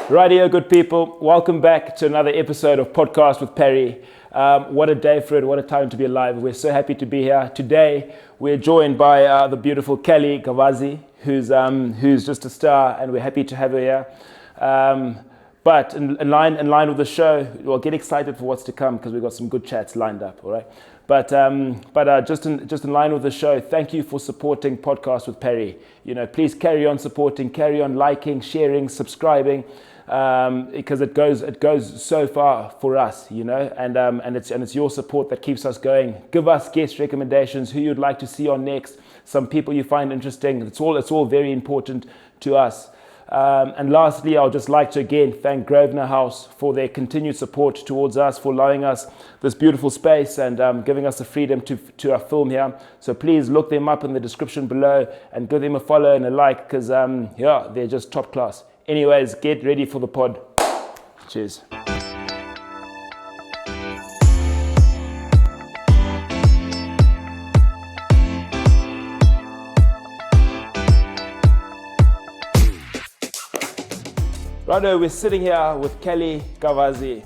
Rightio, good people. Welcome back to another episode of Podcast with Pari. What a day, Fred. What a time to be alive. We're so happy to be here. Today, we're joined by the beautiful Kelly Gazi, who's just a star, and we're happy to have her here. But in line with the show, well, get excited for what's to come because we've got some good chats lined up, all right? But just in line with the show, thank you for supporting Podcast with Pari. You know, please carry on supporting, carry on liking, sharing, subscribing, because it goes so far for us, you know, and it's your support that keeps us going. Give us guest recommendations, who you'd like to see on next, some people you find interesting. It's all very important to us. And lastly, I'd just like to again thank Grosvenor House for their continued support towards us, for allowing us this beautiful space and giving us the freedom to film here. So please look them up in the description below and give them a follow and a like because, they're just top class. Anyways, get ready for the pod. Cheers. Righto, we're sitting here with Kelly Gazi,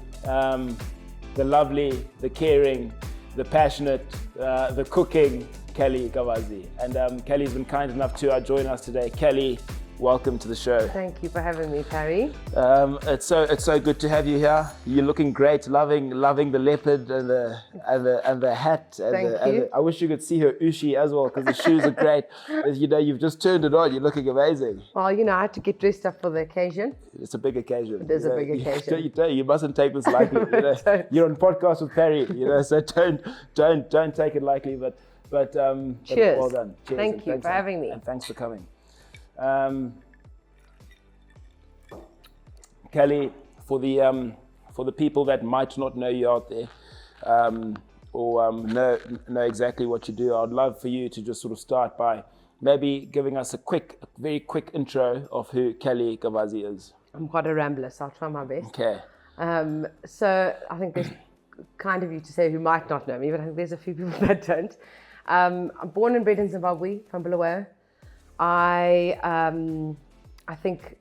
the lovely, the caring, the passionate, the cooking Kelly Gazi. And Kelly's been kind enough to join us today. Kelly, welcome to the show. Thank you for having me, Pari. It's so good to have you here. You're looking great, loving the leopard and the hat. Thank you. I wish you could see her ushi as well because the shoes are great. You know, you've just turned it on. You're looking amazing. Well, you know, I had to get dressed up for the occasion. It's a big occasion. It is a big occasion. You mustn't take this lightly. You know? You're on Podcast with Pari, you know, so don't take it lightly. But cheers. Well done. Cheers. Thank you for having me. And thanks for coming. Kelly, for the people that might not know you out there, or know exactly what you do, I'd love for you to just sort of start by maybe giving us a very quick intro of who Kelly Gazi is. I'm quite a rambler, so I'll try my best. Okay. So I think there's kind of you to say who might not know me, but I think there's a few people that don't. I'm born and bred in Zimbabwe, from Bulawayo. I think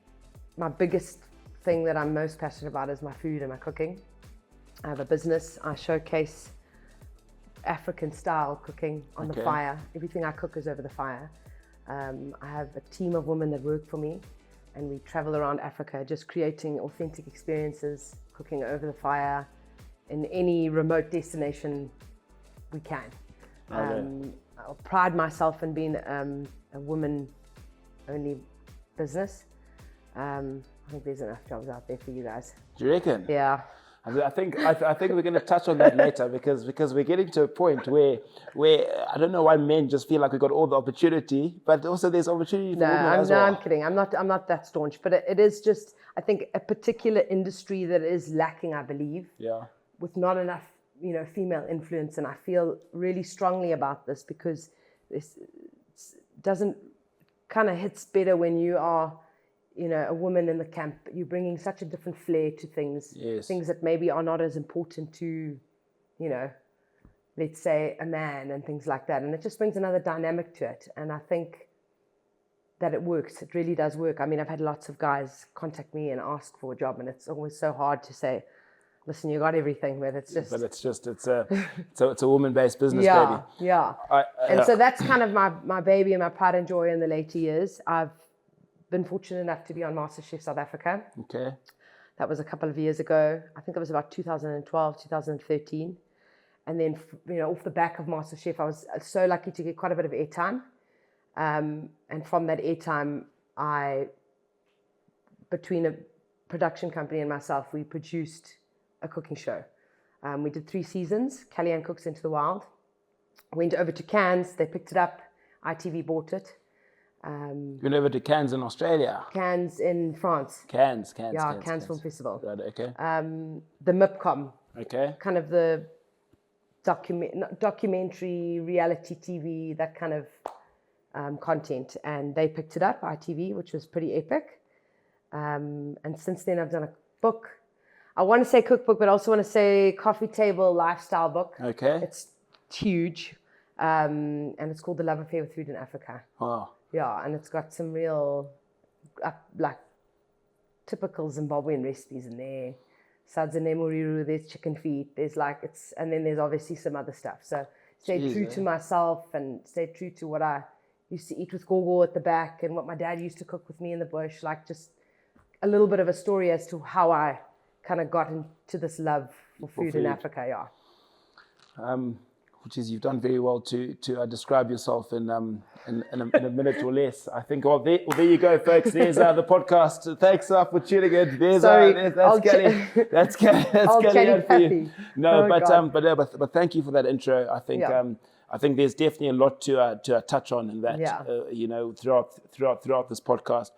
my biggest thing that I'm most passionate about is my food and my cooking. I have a business. I showcase African style cooking on the fire. Everything I cook is over the fire. I have a team of women that work for me and we travel around Africa just creating authentic experiences, cooking over the fire in any remote destination we can. I pride myself in being a woman-only business. I think there's enough jobs out there for you guys. Do you reckon? Yeah. I think we're going to touch on that later because we're getting to a point where I don't know why men just feel like we've got all the opportunity, but also there's opportunity for women as well. No, I'm kidding. I'm not that staunch, but it is just, I think, a particular industry that is lacking, I believe. Yeah. With not enough, you know, female influence, and I feel really strongly about this because this doesn't kind of hits better when you are, you know, a woman in the camp. You're bringing such a different flair to things, things that maybe are not as important to, you know, let's say a man and things like that. And it just brings another dynamic to it. And I think that it works. It really does work. I mean, I've had lots of guys contact me and ask for a job, and it's always so hard to say, listen, you got everything, but it's a woman-based business, baby. Yeah. So that's kind of my baby and my pride and joy in the later years. I've been fortunate enough to be on MasterChef South Africa. Okay. That was a couple of years ago. I think it was about 2012, 2013. And then, you know, off the back of MasterChef, I was so lucky to get quite a bit of airtime. And from that airtime, between a production company and myself, we produced a cooking show. We did 3 seasons, Callie-Anne Cooks Into the Wild. Went over to Cannes, they picked it up, ITV bought it. You went over to Cannes in Australia? Cannes in France. Cannes Film Festival. Right, okay. The MIPCOM. Okay. Kind of the documentary, reality TV, that kind of content. And they picked it up, ITV, which was pretty epic. And since then I've done a book. I want to say cookbook, but I also want to say coffee table lifestyle book. Okay. It's huge. And it's called The Love Affair with Food in Africa. Wow. Yeah, and it's got some real, typical Zimbabwean recipes in there. Sadzane muriru, there's chicken feet, and then there's obviously some other stuff. So stayed true to myself and stayed true to what I used to eat with gogo at the back and what my dad used to cook with me in the bush, like just a little bit of a story as to how I kind of got into this love for food in Africa, Which is, you've done very well to describe yourself in a minute or less. I think. Well, there you go, folks. There's the podcast. Thanks for tuning in. There's that's Kelly. That's Callie-Anne for you. No, but thank you for that intro. I think I think there's definitely a lot to touch on in that. Throughout this podcast.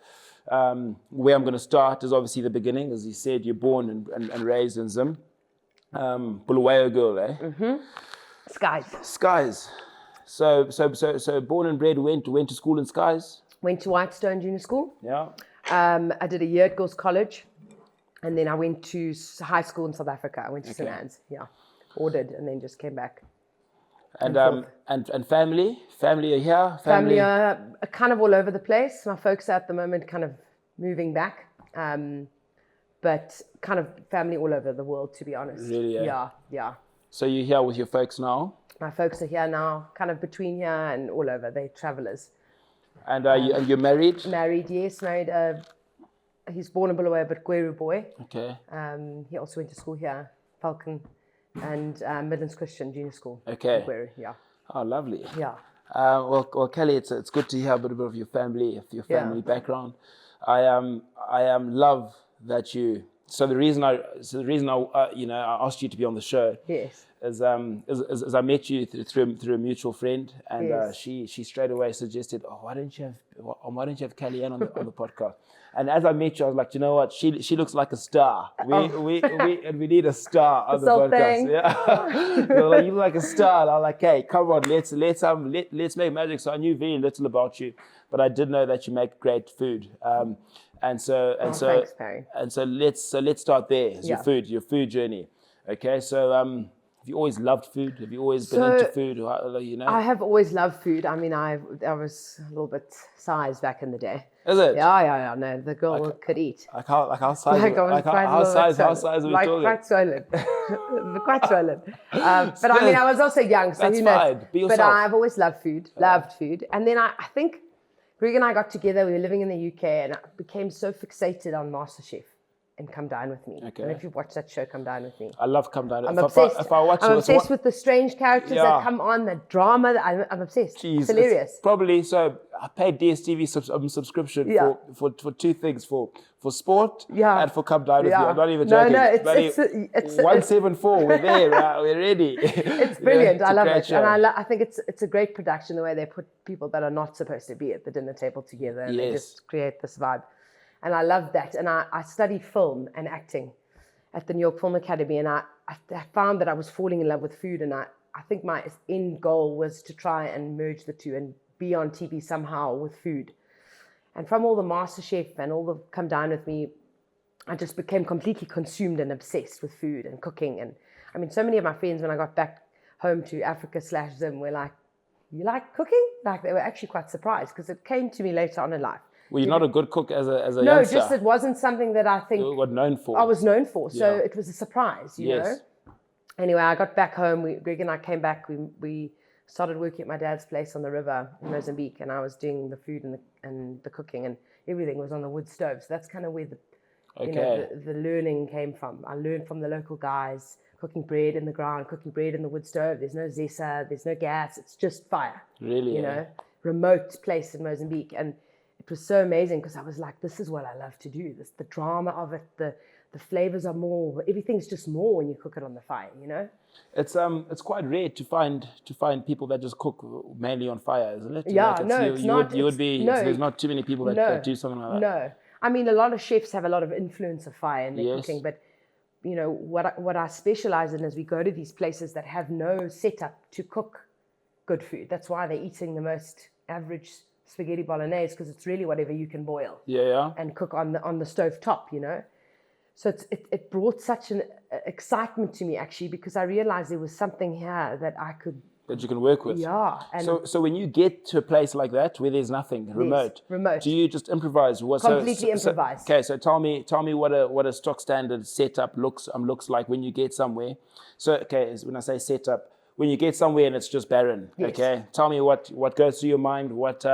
Where I'm going to start is obviously the beginning. As you said, you're born and raised in Zim. Bulawayo girl, eh? Mm-hmm. Skies. So born and bred, went to school in Skies. Went to Whitestone Junior School. Yeah. I did a year at Girls College, and then I went to high school in South Africa. I went to St. Anne's. Yeah. Ordered, and then just came back. And family are here. Family are kind of all over the place. My folks are at the moment kind of moving back, but kind of family all over the world, to be honest. Really? Yeah. So you're here with your folks now? My folks are here now, kind of between here and all over. They're travelers. And you're married? Married, yes. Married. He's born in Bulawayo, but Gweru boy. Okay. He also went to school here, Falcon, and Midlands Christian Junior School. Okay. Gweru, yeah. Oh, lovely. Yeah. Well, Kelly, it's good to hear a bit of your family background. I love that you. So the reason I asked you to be on the show. Yes. Is I met you through a mutual friend, and she straight away suggested, why don't you have Callie-Anne on the podcast? And as I met you, I was like, you know what? She looks like a star. We need a star on the podcast. Yeah. So like, you look like a star. And I was like, hey, come on, let's make magic. So I knew very little about you, but I did know that you make great food. Thanks, Pari. And so let's start there. Your food journey. Okay, so have you always loved food? Have you always been into food? I have always loved food. I mean, I was a little bit sized back in the day. Is it? Yeah. No, the girl could eat. How size are we talking? Quite swollen. Quite swollen. But I mean, I was also young, so who knows? Be yourself. But I've always loved food. And then I think Greg and I got together. We were living in the UK, and I became so fixated on MasterChef and Come Dine With Me. Okay. I don't know if you've watched that show, Come Dine With Me. I love Come Dine With Me. I'm obsessed. I'm obsessed with the strange characters that come on, the drama. I'm obsessed. Jeez, it's hilarious. It's probably so. I paid DSTV subscription for two things, for sport and for Come Dine With Me. I'm not even joking. No, it's 174. We're there. We're ready. It's brilliant. I love it, show. And I think it's a great production the way they put people that are not supposed to be at the dinner table together, and they just create this vibe. And I love that. And I studied film and acting at the New York Film Academy. And I found that I was falling in love with food. And I think my end goal was to try and merge the two and be on TV somehow with food. And from all the MasterChef and all the Come Dine With Me, I just became completely consumed and obsessed with food and cooking. And I mean, so many of my friends, when I got back home to Africa/Zim, were like, you like cooking? Like, they were actually quite surprised, because it came to me later on in life. Were you not a good cook as a youngster? No, just it wasn't something that I think... You were known for. I was known for, so it was a surprise, you know? Anyway, I got back home. Greg and I came back. We started working at my dad's place on the river in Mozambique, and I was doing the food and the cooking, and everything was on the wood stove. So that's kind of where the learning came from. I learned from the local guys, cooking bread in the ground, cooking bread in the wood stove. There's no zesa, there's no gas. It's just fire. Really? You know, remote place in Mozambique. And it was so amazing, because I was like, this is what I love to do. The drama of it, the flavors are more. Everything's just more when you cook it on the fire, you know? It's quite rare to find people that just cook mainly on fire, isn't it? Yeah, it's not. There's not too many people that do something like that. No. I mean, a lot of chefs have a lot of influence of fire in their cooking, but you know, what I specialize in is we go to these places that have no setup to cook good food. That's why they're eating the most average spaghetti bolognese, because it's really whatever you can boil and cook on the stove top, you know. So it brought such an excitement to me, actually, because I realized there was something here that I could that you can work with. Yeah. And so when you get to a place like that where there's nothing, remote, remote. do you just improvise? Completely improvise. Okay, so tell me what a stock standard setup looks like when you get somewhere. So okay, when I say setup, when you get somewhere and it's just barren, Yes. okay, tell me what goes through your mind, what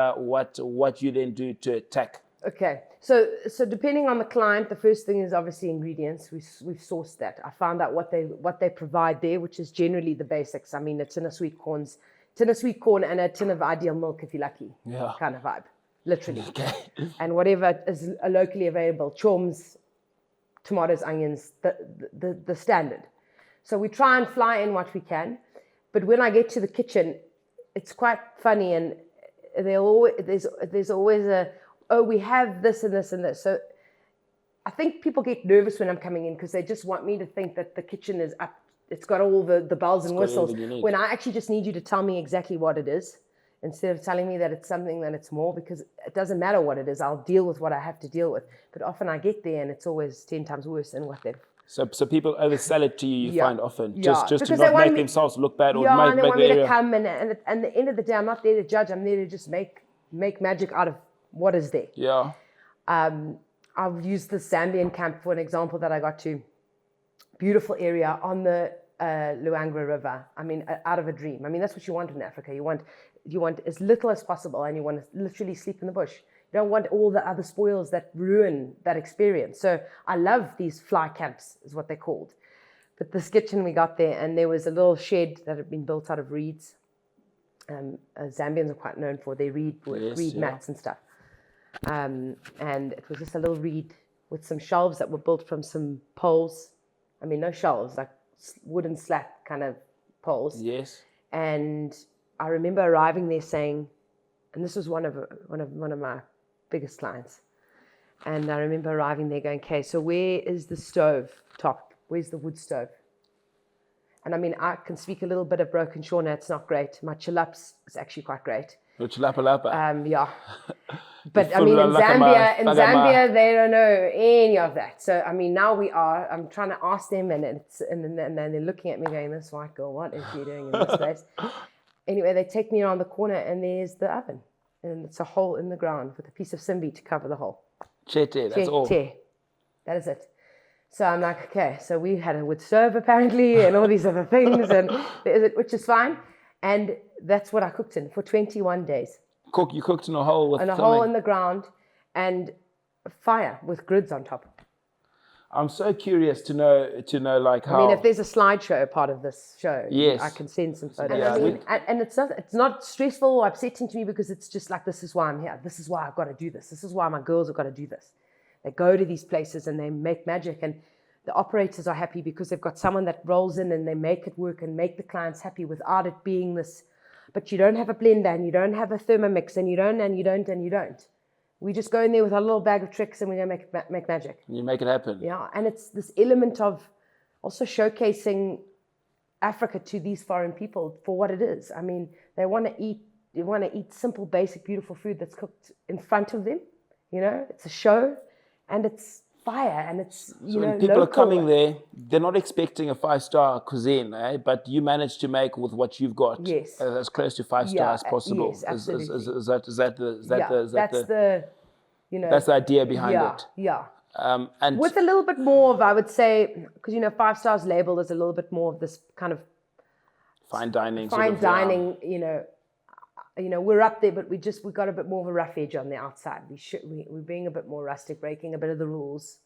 you then do to attack. Okay, so depending on the client, the first thing is obviously ingredients. We've sourced that. I found out what they provide there, which is generally the basics. I mean, a tin of sweet corn and a tin of ideal milk if you're lucky. Yeah. Kind of vibe, literally. Okay. And whatever is locally available, chorms, tomatoes, onions, the standard. So we try and fly in what we can, but when I get to the kitchen, it's quite funny, and there's always a, oh, we have this and this and this. So I think people get nervous when I'm coming in because they just want me to think that the kitchen is up. It's got all the bells and whistles. When I actually just need you to tell me exactly what it is instead of telling me that it's something that it's more, because it doesn't matter what it is. I'll deal with what I have to deal with. But often I get there and it's always 10 times worse than what they've. So people oversell it to you, find often, just because to not make themselves look bad or make the area. And they want me to come and at the end of the day, I'm not there to judge. I'm there to just make magic out of what is there. Yeah. I've used the Zambian camp for an example that I got to. Beautiful area on the Luangwa River. I mean, out of a dream. I mean, that's what you want in Africa. You want as little as possible, and you want to literally sleep in the bush. You don't want all the other spoils that ruin that experience. So I love these fly camps, is what they're called. But this kitchen we got there, and there was a little shed that had been built out of reeds. Zambians are quite known for their reed mats and stuff. And it was just a little reed with some shelves that were built from some poles. I mean, no shelves, like wooden slat kind of poles. Yes. And I remember arriving there saying, and this was one of my biggest clients. And I remember arriving there going, okay, so where is the stove top? Where's the wood stove? And I mean, I can speak a little bit of broken Shona. It's not great. My chilaps is actually quite great. Your chilapa. Yeah. But I mean, in Zambia, they don't know any of that. So I mean, now I'm trying to ask them, and then they're looking at me going, "This white girl, what is she doing in this place?" Anyway, they take me around the corner, and there's the oven, and it's a hole in the ground with a piece of simbi to cover the hole. Chete, that's all. That is it. So I'm like, okay, so we had a wood stove apparently, and all these other things, and which is fine. And that's what I cooked in for 21 days. You cooked in a hole with hole in the ground, and fire with grids on top. I'm so curious to know like how. I mean, if there's a slideshow part of this show, yes, I can send some photos. Yeah, I mean, and it's not stressful or upsetting to me, because it's just like, this is why I'm here. This is why I've got to do this. This is why my girls have got to do this. They go to these places and they make magic, and the operators are happy because they've got someone that rolls in and they make it work and make the clients happy without it being this. But you don't have a blender, and you don't have a Thermomix, and you don't. We just go in there with our little bag of tricks, and we're going to make magic. You make it happen. Yeah, and it's this element of also showcasing Africa to these foreign people for what it is. I mean, they want to eat simple, basic, beautiful food that's cooked in front of them. You know, it's a show, and it's fire, and it's when people are coming there, they're not expecting a 5-star cuisine, but you manage to make with what you've got as close to 5-star as possible. Yes, absolutely. Is that that's the idea behind it. Yeah. And with a little bit more of, I would say, because 5 stars labeled as a little bit more of this kind of fine dining. We're up there, but we got a bit more of a rough edge on the outside. We're being a bit more rustic, breaking a bit of the rules,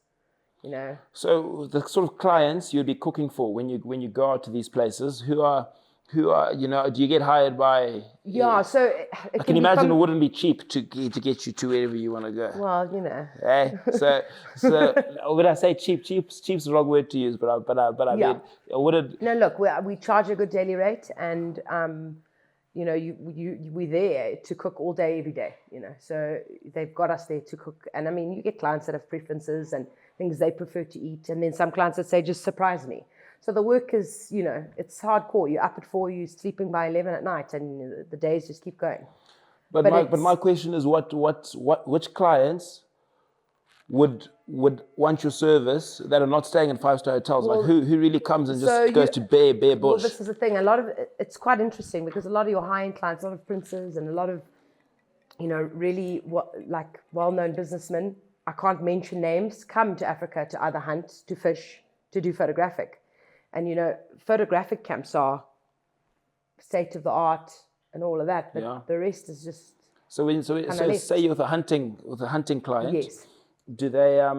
So the sort of clients you'd be cooking for when you go out to these places, who are do you get hired by? Yeah, so I can imagine it wouldn't be cheap to get you to wherever you want to go. Well, Hey, so would I say cheap? Cheap's the wrong word to use, but I mean, would it? No, look, we charge a good daily rate, and we're there to cook all day, every day, so they've got us there to cook. And I mean, you get clients that have preferences and things they prefer to eat. And then some clients that say, just surprise me. So the work is, it's hardcore. You're up at 4, you're sleeping by 11 at night, and the days just keep going. But my question is, which clients would want your service that are not staying in 5-star hotels? Well, like who really comes and just so goes to bare Well, bush? this is the thing. A lot of it's quite interesting because a lot of your high-end clients, a lot of princes, and a lot of really like well-known businessmen. I can't mention names. Come to Africa to either hunt, to fish, to do photographic, and photographic camps are state of the art and all of that. But the rest is just. So say you're with a hunting client. Yes. Are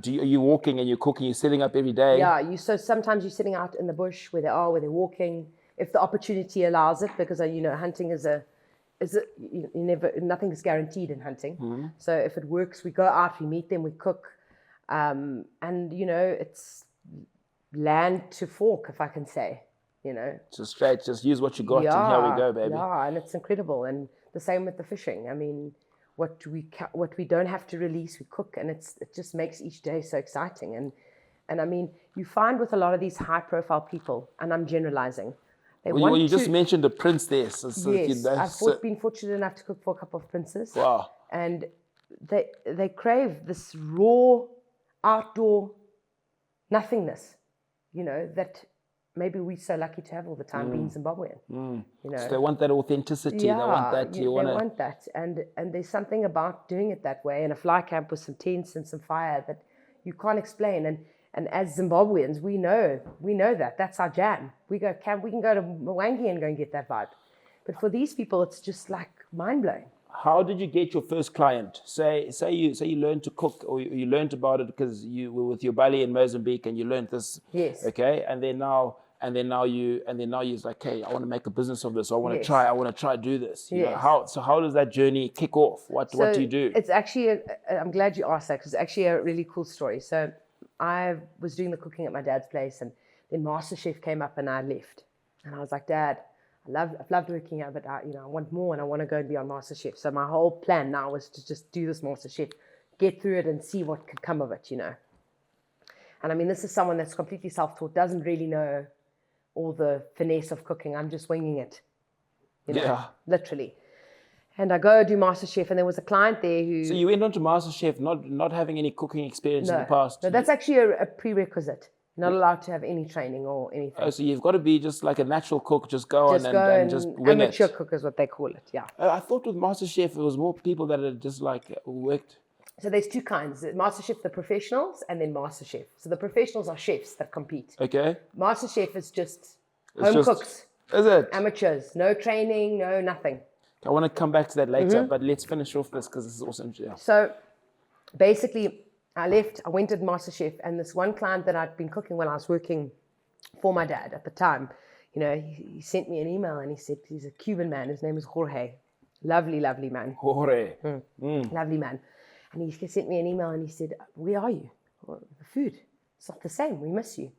you walking and you're cooking, you're setting up every day? Yeah, so sometimes you're sitting out in the bush where they're walking, if the opportunity allows it, because hunting nothing's guaranteed in hunting. Mm-hmm. So if it works, we go out, we meet them, we cook, and it's land to fork, if I can say, just use what you got, and here we go, baby. Yeah, and it's incredible. And the same with the fishing. I mean, what we don't have to release, we cook, and it just makes each day so exciting. And I mean, you find with a lot of these high-profile people, and I'm generalizing, you just mentioned a prince there. Yes, I've been fortunate enough to cook for a couple of princes. Wow. And they crave this raw, outdoor nothingness, that maybe we're so lucky to have all the time being Zimbabwean. So they want that authenticity. Yeah, they want that. They want that. And there's something about doing it that way in a fly camp with some tents and some fire that you can't explain. And as Zimbabweans, we know that. That's our jam. We go camp, we can go to Mwangi and go and get that vibe. But for these people, it's just like mind-blowing. How did you get your first client? Say you learned to cook, or you learned about it because you were with your Bali in Mozambique and you learned this. Yes. Okay, and then now you're like, hey, I want to make a business of this. I want to try do this. Yes. How does that journey kick off? What do you do? It's actually I'm glad you asked that, because it's actually a really cool story. So I was doing the cooking at my dad's place, and then MasterChef came up and I left. And I was like, Dad, I've loved working out, but I want more, and I want to go and be on MasterChef. So my whole plan now was to just do this MasterChef, get through it and see what could come of it, And I mean, this is someone that's completely self-taught, doesn't really know all the finesse of cooking. I'm just winging it, literally. And I go do MasterChef, and there was a client there who... So you went on to MasterChef not having any cooking experience in the past? No, that's actually a prerequisite. You're not allowed to have any training or anything. Oh, so you've got to be just like a natural cook, just go and just wing it. Amateur cook is what they call it, yeah. I thought with MasterChef, it was more people that had just like worked... So there's two kinds. MasterChef, the professionals, and then MasterChef. So the professionals are chefs that compete. Okay. MasterChef is just home cooks. Is it? Amateurs. No training, no nothing. I want to come back to that later, but let's finish off this because this is awesome. Yeah. So basically, I left. I went to MasterChef, and this one client that I'd been cooking when I was working for my dad at the time, he sent me an email, and he said, he's a Cuban man. His name is Jorge. Lovely, lovely man. Jorge. Lovely man. And he sent me an email, and he said, where are you? Well, the food. It's not the same. We miss you,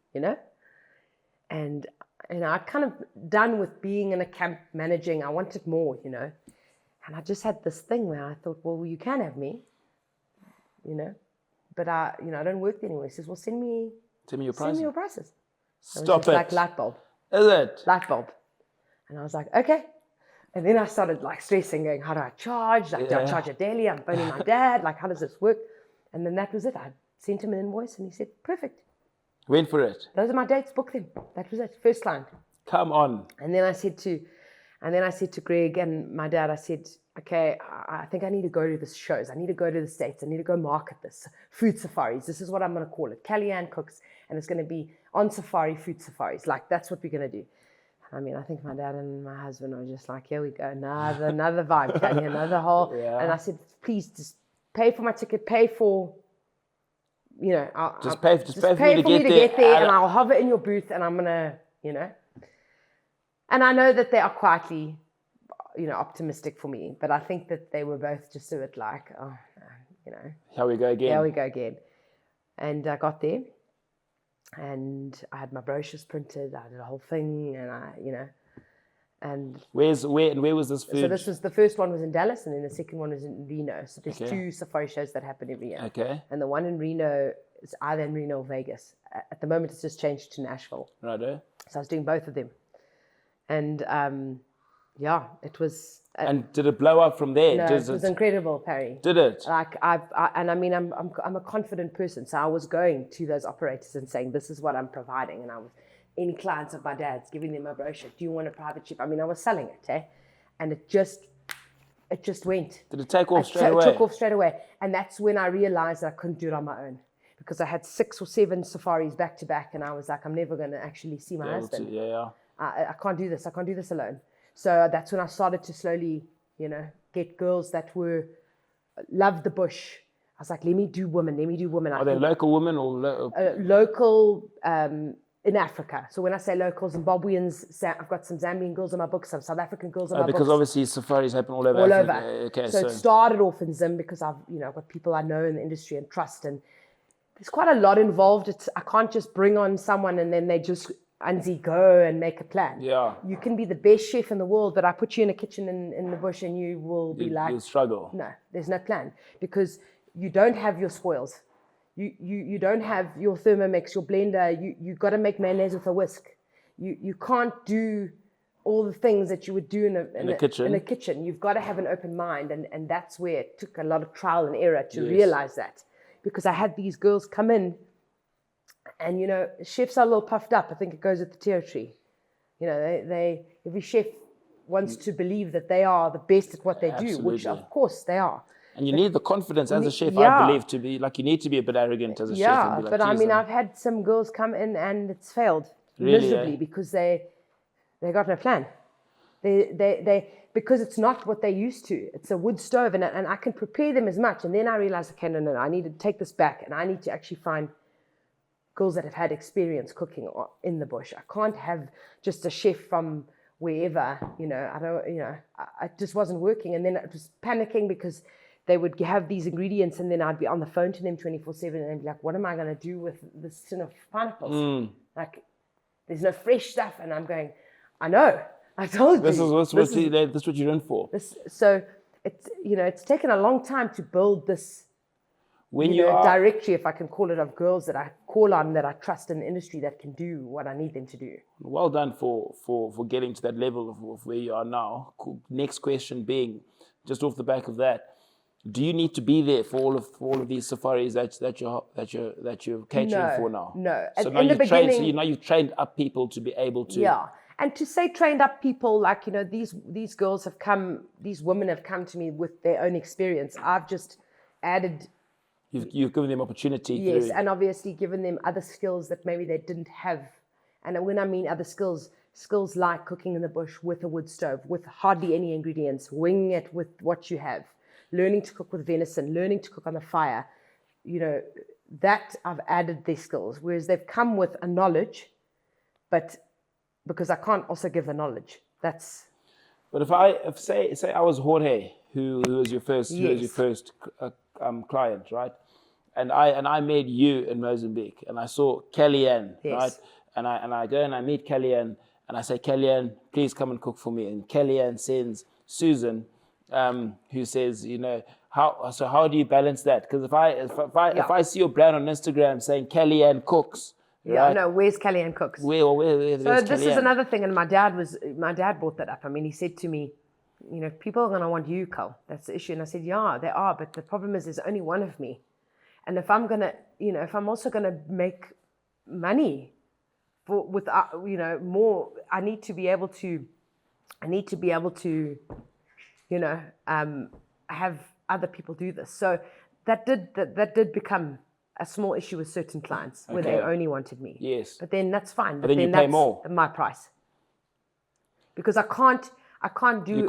And I'd kind of done with being in a camp managing. I wanted more, And I just had this thing where I thought, well, you can have me, But I don't work there anymore. He says, well, send me your prices. Send me your prices. Stop it. Like light bulb. Is it? Light bulb. And I was like, okay. And then I started like stressing, going, how do I charge? Like, do I charge it daily? I'm phoning my dad. Like, how does this work? And then that was it. I sent him an invoice, and he said, perfect. Went for it. Those are my dates. Book them. That was it. First client. Come on. And then I said to Greg and my dad, I said, okay, I think I need to go to the shows. I need to go to the States. I need to go market this. Food safaris. This is what I'm going to call it. Callie-Anne cooks, and it's going to be on safari, food safaris. Like, that's what we're going to do. I mean, I think my dad and my husband were just like, here we go. Another vibe, Callie, another whole. Yeah. And I said, please just pay for my ticket, pay for... just pay for me to get there, and I'll hover in your booth, and I'm gonna, And I know that they are quietly, optimistic for me, but I think that they were both just a bit like, oh, Here we go again. And I got there, and I had my brochures printed. I did a whole thing, and And where was this food? So the first one was in Dallas, and then the second one was in Reno. So there's two safari shows that happen every year. Okay. And the one in Reno is either in Reno or Vegas. At the moment, it's just changed to Nashville. Righto. So I was doing both of them. And yeah, it was. And did it blow up from there? No, it was incredible, Pari. Did it? Like and I mean, I'm a confident person, so I was going to those operators and saying, "This is what I'm providing," and I was any clients of my dad's, giving them a brochure. Do you want a private chef? I mean, I was selling it, and it just went. Did it take off straight away? It took off straight away, and that's when I realized that I couldn't do it on my own, because I had 6 or 7 safaris back to back, and I was like, I'm never going to actually see my husband. I can't do this. I can't do this alone. So that's when I started to slowly, get girls that loved the bush. I was like, let me do women. Are they local women or local in Africa? So when I say local, Zimbabweans, I've got some Zambian girls in my book, some South African girls in my book. Because obviously safaris happen all over Africa. All over. Okay, so it started off in Zim because I've got people I know in the industry and trust, and there's quite a lot involved. I can't just bring on someone and then they just go and make a plan. Yeah. You can be the best chef in the world, but I put you in a kitchen in the bush and you will be like... You'll struggle. No, there's no plan, because you don't have your spoils. You don't have your Thermomix, your blender. You got to make mayonnaise with a whisk. You can't do all the things that you would do in a kitchen. You've got to have an open mind, and that's where it took a lot of trial and error to realize that. Because I had these girls come in, and chefs are a little puffed up. I think it goes with the territory. Every chef wants to believe that they are the best at what they do, which of course they are. And you need the confidence as a chef, I believe, to be like, you need to be a bit arrogant as a chef. And be like, but I mean, I've had some girls come in and it's failed miserably because they got no plan. They because it's not what they used to. It's a wood stove, and I can prepare them as much. And then I realized, okay, no, I need to take this back, and I need to actually find girls that have had experience cooking in the bush. I can't have just a chef from wherever, it just wasn't working. And then it was panicking because they would have these ingredients, and then I'd be on the phone to them 24/7, and they'd be like, what am I going to do with this tin of pineapples? Like, there's no fresh stuff. And I'm going, I know, I told you. This is what you're in for. So it's taken a long time to build this directory, if I can call it, of girls that I call on, that I trust in the industry, that can do what I need them to do. Well done for getting to that level of where you are now. Cool. Next question being, just off the back of that, do you need to be there for all of these safaris that you're catering for now? No. So now you've trained up people to be able to. Yeah. And to say trained up people, like, these girls have come, these women have come to me with their own experience. I've just added. You've given them opportunity. Yes, and obviously given them other skills that maybe they didn't have. And when I mean other skills like cooking in the bush with a wood stove, with hardly any ingredients, winging it with what you have, learning to cook with venison, learning to cook on the fire, that I've added their skills. Whereas they've come with a knowledge, but because I can't also give the knowledge. That's. But if say I was Jorge, who was your first client, right? And I made you in Mozambique, and I saw Callie-Anne, right? And I go and I meet Callie-Anne, and I say, Callie-Anne, please come and cook for me. And Callie-Anne sends Susan, who says, how do you balance that? Because if I see your brand on Instagram saying Callie-Anne cooks, right? Yeah, no, where's Callie-Anne cooks? Where so this is another thing, and my dad brought that up. I mean, he said to me, people are going to want you, Cal. That's the issue. And I said, yeah, they are. But the problem is there's only one of me. And if I'm going to, if I'm also going to make money more, I need to be able to, have other people do this. So that did become a small issue with certain clients where they only wanted me. Yes. But then that's fine. But then you pay more. My price. Because I can't be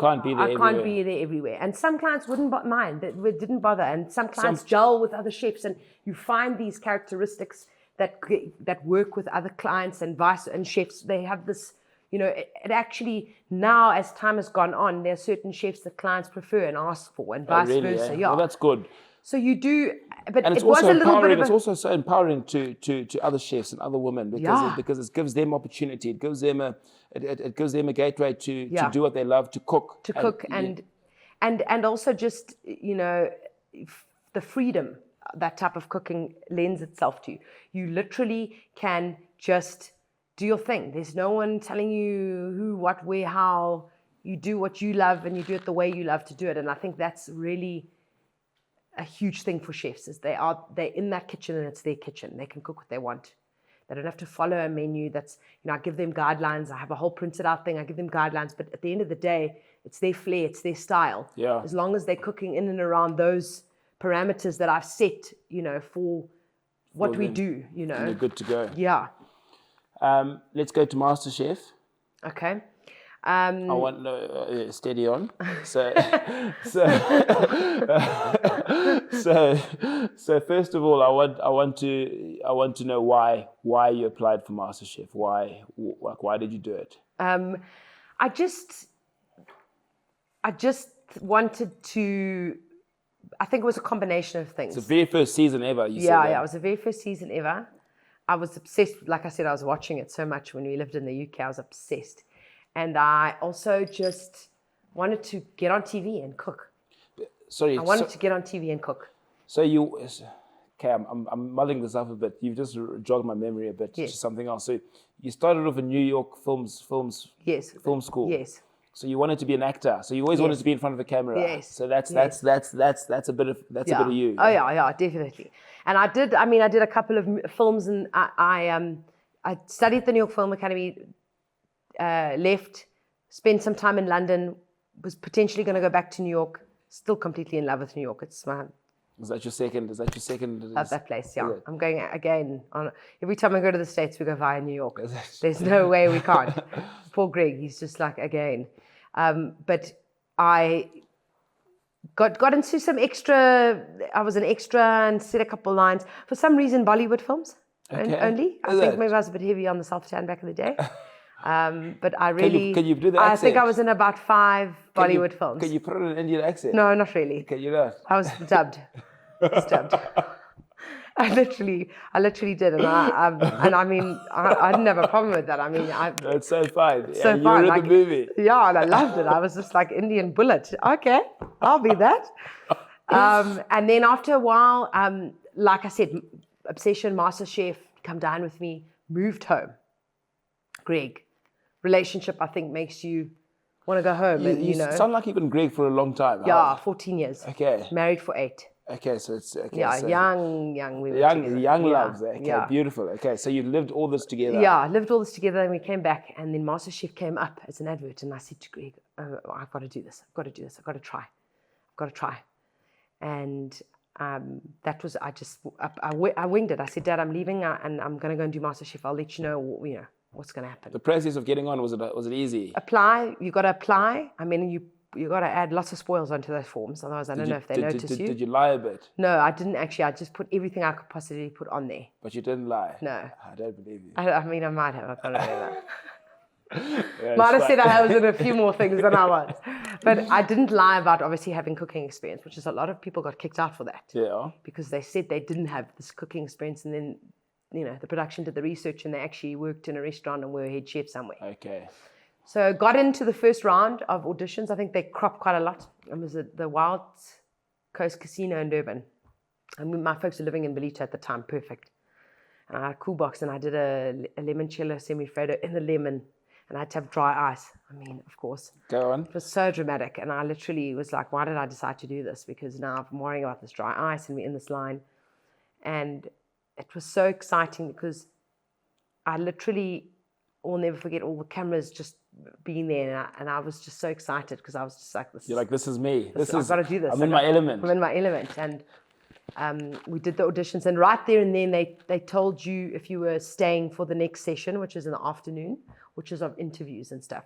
there everywhere. And some clients wouldn't mind, didn't bother. And some clients gel with other chefs, and you find these characteristics that work with other clients and chefs. They have this, it actually, now as time has gone on, there are certain chefs that clients prefer and ask for, and vice versa. Yeah. Well, that's good. So you do, but and it was a little bit of it's also so empowering to other chefs and other women, because it gives them opportunity. It gives them a gateway to do what they love, to cook. And also just, the freedom that type of cooking lends itself to. You literally can just do your thing. There's no one telling you who, what, where, how. you do what you love and you do it the way you love to do it. And I think that's really a huge thing for chefs, is they're in that kitchen and it's their kitchen. They can cook what they want. They don't have to follow a menu that's, I give them guidelines. I have a whole printed out thing. I give them guidelines. But at the end of the day, it's their flair, it's their style. Yeah. As long as they're cooking in and around those parameters that I've set, for what we do, And you're good to go. Yeah. Let's go to MasterChef. Okay. I want steady on. So first of all, I want to know why you applied for MasterChef. Why did you do it? I just wanted to. I think it was a combination of things. It's the very first season ever. Yeah, it was the very first season ever. I was obsessed. Like I said, I was watching it so much when we lived in the UK. I was obsessed. And I also just wanted to get on TV and cook. I wanted to get on TV and cook. So I'm muddling this up a bit. You've just jogged my memory a bit to something else. So you started off in New York film school. Yes. So you wanted to be an actor. So you always wanted to be in front of a camera. Yes. So that's a bit of you. Oh yeah, definitely. And I did a couple of films, and I studied at the New York Film Academy. Left, spent some time in London, was potentially going to go back to New York, still completely in love with New York. It's my... Is that your second? Love that place, yeah. I'm going again. Every time I go to the States, we go via New York. There's no way we can't. Poor Greg, he's just like, again. But I got into some extra... I was an extra and said a couple lines. For some reason, Bollywood films only. I think maybe I was a bit heavy on the Sultan back in the day. But I really... Can you do the accent? I think I was in about 5 Bollywood films. Can you put on an Indian accent? No, not really. Can you not? I was dubbed. I literally did, and I didn't have a problem with that. That's so fine. So you fine. were in the movie. Yeah, and I loved it. I was just like Indian bullet. Okay, I'll be that. And then after a while, like I said, obsession, MasterChef, come down with me, moved home. Greg, relationship, I think, makes you want to go home. You sound like you've been Greg for a long time. Yeah, 14 years. Okay. Married for 8. Okay, so it's... Okay, yeah, so young. We were together. Young loves. Okay, beautiful. Okay, so you lived all this together. Yeah, I lived all this together, and we came back, and then MasterChef came up as an advert, and I said to Greg, I've got to do this. I've got to try. And that was, I winged it. I said, Dad, I'm leaving, and I'm going to go and do MasterChef. I'll let you know, what's going to happen. The process of getting on, was it easy? Apply. You got to apply. You got to add lots of spoils onto those forms. Otherwise, I don't know if they notice you. Did you lie a bit? No, I didn't actually. I just put everything I could possibly put on there. But you didn't lie? No. I don't believe you. I might have. I can't remember. Might have said I was in a few more things than I was. But I didn't lie about obviously having cooking experience, which is a lot of people got kicked out for that. Yeah. Because they said they didn't have this cooking experience, and then the production did the research and they actually worked in a restaurant and were head chef somewhere. Okay. So got into the first round of auditions. I think they cropped quite a lot. It was at the Wild Coast Casino in Durban. My folks were living in Ballito at the time, perfect. And I had a cool box, and I did a limoncello semi-freddo in the lemon, and I had to have dry ice. Of course. Go on. It was so dramatic, and I literally was like, why did I decide to do this? Because now I'm worrying about this dry ice, and we're in this line. And it was so exciting because I literally will never forget all the cameras just being there, and I was just so excited because I was just like, this. You're like, this is me. I've got to do this. I'm in my element. And we did the auditions, and right there and then they told you if you were staying for the next session, which is in the afternoon, which is of interviews and stuff.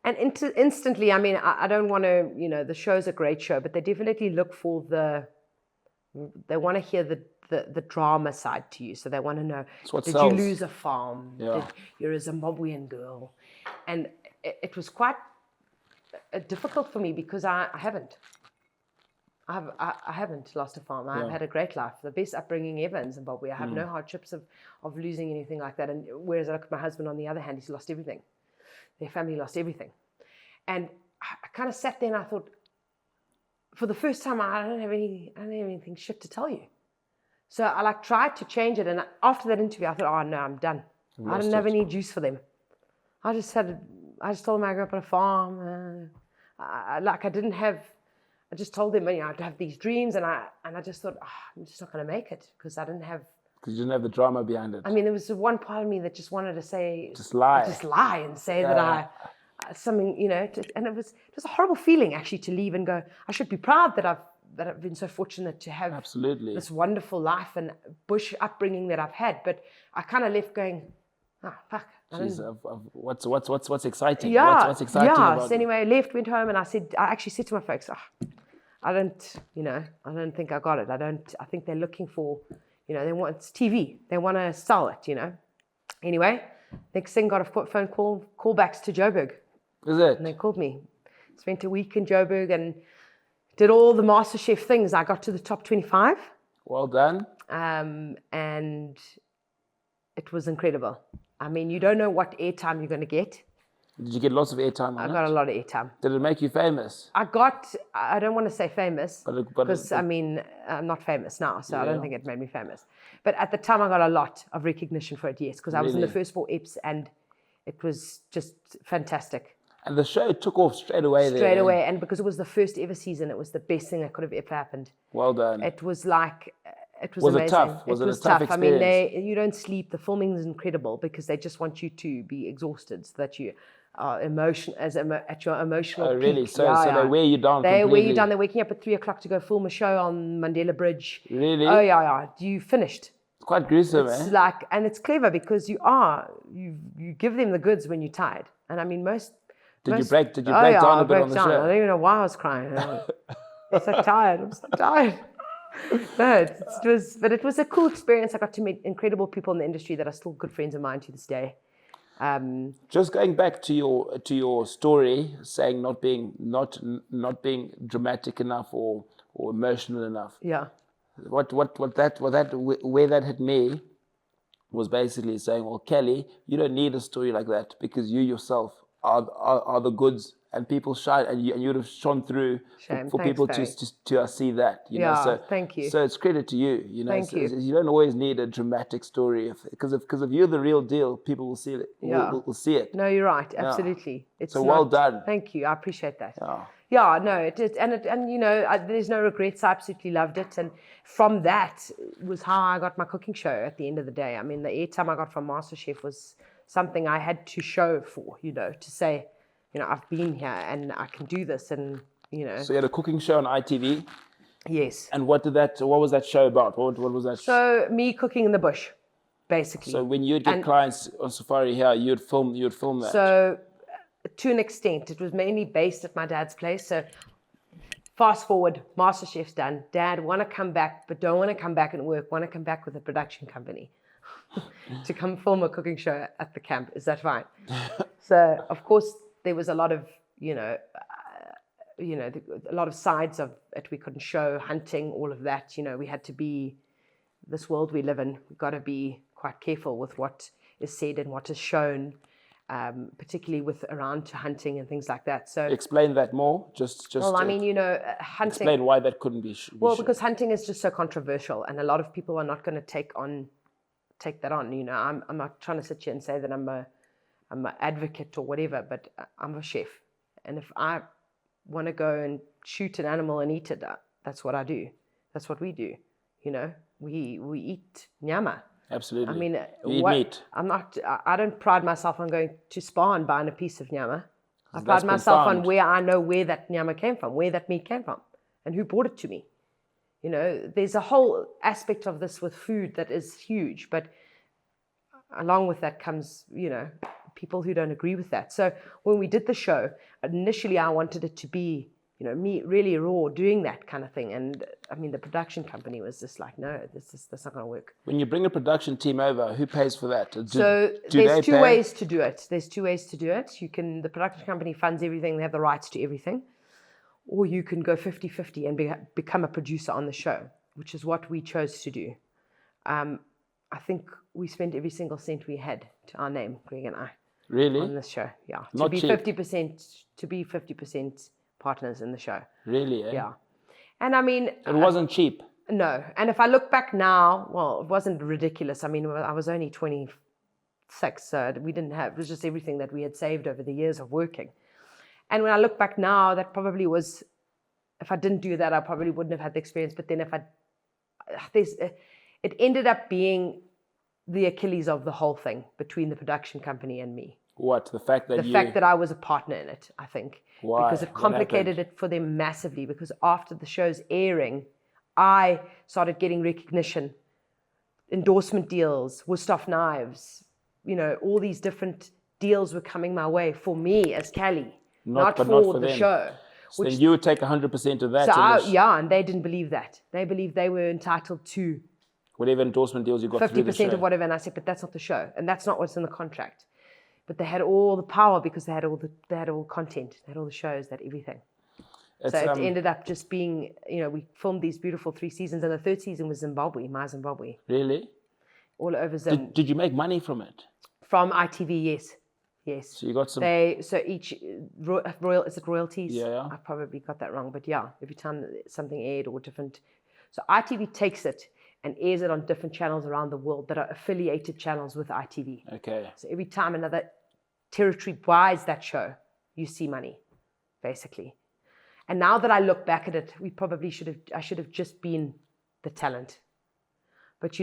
And instantly, I don't want to, the show's a great show, but they definitely look for they want to hear the drama side to you. So they want to know, did you lose a farm? Yeah. You're a Zimbabwean girl. And it was quite difficult for me because I haven't. I haven't lost a farm. I've had a great life, the best upbringing ever in Zimbabwe. I have no hardships of losing anything like that. And whereas I look at my husband on the other hand, he's lost everything. Their family lost everything. And I kind of sat there and I thought, for the first time, I don't have anything shit to tell you. So I tried to change it. And after that interview, I thought, oh no, I'm done. I didn't have any juice for them. I just had I just told him I grew up on a farm. I just told him, I'd have these dreams, and I just thought, I'm just not going to make it because I didn't have. Because you didn't have the drama behind it. I mean, there was one part of me that just wanted to say, just lie and say that something, and it was a horrible feeling actually to leave and go. I should be proud that I've been so fortunate to have absolutely this wonderful life and bush upbringing that I've had. But I kind of left going, fuck. Jeez, what's exciting? Yeah, what's exciting about so anyway, I left, went home, and I actually said to my folks, I don't think I got it. I think they're looking for, it's TV. They want to sell it, Anyway, next thing, got a phone callbacks to Joburg. Is it? And they called me. Spent a week in Joburg and did all the MasterChef things. I got to the top 25. Well done. And it was incredible. I mean, you don't know what airtime you're going to get. Did you get lots of airtime on I got a lot of airtime. Did it make you famous? I don't want to say famous, because I mean, I'm not famous now, so I don't think it made me famous. But at the time, I got a lot of recognition for it, yes, because I was in the first 4 eps, and it was just fantastic. And the show took off straight away there. Straight away, and because it was the first ever season, it was the best thing that could have ever happened. Well done. It was amazing. It tough? Was it a tough experience? I mean, you don't sleep. The filming is incredible because they just want you to be exhausted so that you are at your emotional peak. Oh, really? So they wear you down completely? They wear you down. They're waking up at 3 o'clock to go film a show on Mandela Bridge. Really? Oh, yeah. You finished. It's quite gruesome, It's and it's clever because you give them the goods when you're tired. And I mean, Did you break down a bit on the show? I don't even know why I was crying. I'm so tired. No, it was a cool experience. I got to meet incredible people in the industry that are still good friends of mine to this day. Just going back to your story, saying not being dramatic enough or emotional enough. Yeah. Where that hit me was basically saying, well, Kelly, you don't need a story like that because you yourself are the goods, and people shine, and you would have shone through for people to see that. So, thank you. So it's credit to you. Thank you. You don't always need a dramatic story because if you're the real deal, people will see it. Will see it. No, you're right. Absolutely. Yeah. Well done. Thank you. I appreciate that. Yeah. Yeah, no, it did, and there's no regrets. I absolutely loved it, and from that was how I got my cooking show. At the end of the day, I mean, the airtime I got from MasterChef was something I had to show for, to say, I've been here and I can do this, and So you had a cooking show on ITV. Yes. And what was that show about? What was that? So me cooking in the bush, basically. So when you'd get clients on safari here, you'd film that. So to an extent, it was mainly based at my dad's place. So fast forward, MasterChef's done. Dad want to come back, but don't want to come back and work. Want to come back with a production company to come film a cooking show at the camp. Is that fine? So of course there was a lot of a lot of sides of it we couldn't show, hunting, all of that. We had to be, this world we live in, we've got to be quite careful with what is said and what is shown, particularly with around to hunting and things like that. So explain that more. Well, I mean, hunting. Explain why that couldn't be. Because hunting is just so controversial, and a lot of people are not going to take that on. I'm not trying to sit here and say that I'm an advocate or whatever, but I'm a chef, and if I want to go and shoot an animal and eat it, that's what I do. That's what we do. We eat nyama. Absolutely. I mean, you eat meat. I don't pride myself on going to Spa and buying a piece of nyama. I pride myself on where I know where that nyama came from, where that meat came from, and who brought it to me. There's a whole aspect of this with food that is huge, but along with that comes, people who don't agree with that. So when we did the show, initially I wanted it to be, me really raw doing that kind of thing. And I mean, the production company was just like, no, that's not going to work. When you bring a production team over, who pays for that? There's two ways to do it. The production company funds everything. They have the rights to everything. Or you can go 50-50 and become a producer on the show, which is what we chose to do. I think we spent every single cent we had to our name, Greg and I. Really? On this show, yeah. Not cheap. 50% partners in the show. Really, eh? Yeah. And I mean... It wasn't cheap. No. And if I look back now, well, it wasn't ridiculous. I mean, I was only 23 6, so we didn't have, it was just everything that we had saved over the years of working. And when I look back now, that probably was, if I didn't do that, I probably wouldn't have had the experience. But then it ended up being the Achilles of the whole thing between the production company and me. What? The fact that I was a partner in it, I think. Why? Because it complicated it for them massively, because after the show's airing, I started getting recognition, endorsement deals, Wusthof knives, all these different deals were coming my way for me as Callie, not for the show. So then you would take 100% of that. And they didn't believe that. They believed they were entitled to whatever endorsement deals you got 50% of whatever. And I said, but that's not the show. And that's not what's in the contract. But they had all the power because they had all content, they had all the shows, they had everything. So it ended up just being, we filmed these beautiful 3 seasons, and the 3rd season was Zimbabwe, my Zimbabwe. Really? All over Zim. Did you make money from it? From ITV, yes. So you got some. So each is it royalties? Yeah. I probably got that wrong, but yeah, every time something aired or different. So ITV takes it and airs it on different channels around the world that are affiliated channels with ITV. Okay. So every time another territory buys that show, you see money, basically. And now that I look back at it, I should have just been the talent. But